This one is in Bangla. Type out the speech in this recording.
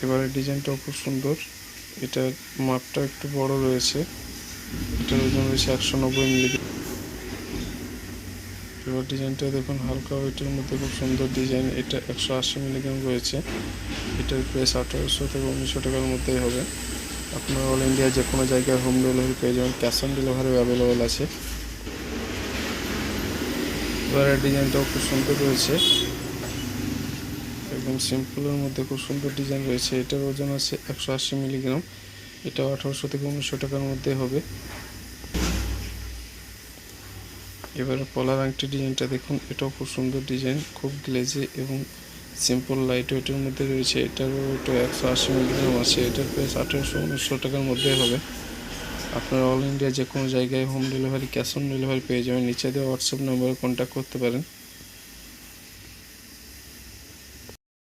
এবারে ডিজাইনটাও খুব সুন্দর। এটার মাপটা একটু বড় রয়েছে, এটার ওজন রয়েছে 190 মিলিগ্রাম। এবার ডিজাইনটা দেখুন, হালকা ওয়েটের মধ্যে খুব সুন্দর ডিজাইন। এটা 180 মিলিগ্রাম রয়েছে। এটার প্রাইস 1800 থেকে 1900 টাকার মধ্যেই হবে। আপনারা অল ইন্ডিয়া যে কোনো জায়গায় হোম ডেলিভারি পেয়ে যাবেন, ক্যাশ অন ডেলিভারিও অ্যাভেলেবেল আছে। এবার ডিজাইনটাও খুব সুন্দর রয়েছে, একদম সিম্পলের মধ্যে খুব সুন্দর ডিজাইন রয়েছে। এটার ওজন আছে 180 মিলিগ্রাম। এটাও 1800 থেকে 1900 টাকার মধ্যে হবে। এবারে পলার আংটি ডিজাইনটা দেখুন, এটাও খুব সুন্দর ডিজাইন, খুব গ্লেজি এবং সিম্পল লাইট ওয়েটের মধ্যে রয়েছে। এটারও ওটা 180 মিলিগ্রাম আছে। এটার প্রাইস 1800-1900 টাকার মধ্যে হবে। আপনারা অল ইন্ডিয়া যে কোনো জায়গায় home delivery, cash on delivery পেয়ে যাবেন। নিচে দেওয়া হোয়াটসঅ্যাপ নম্বরে কন্ট্যাক্ট করতে পারেন।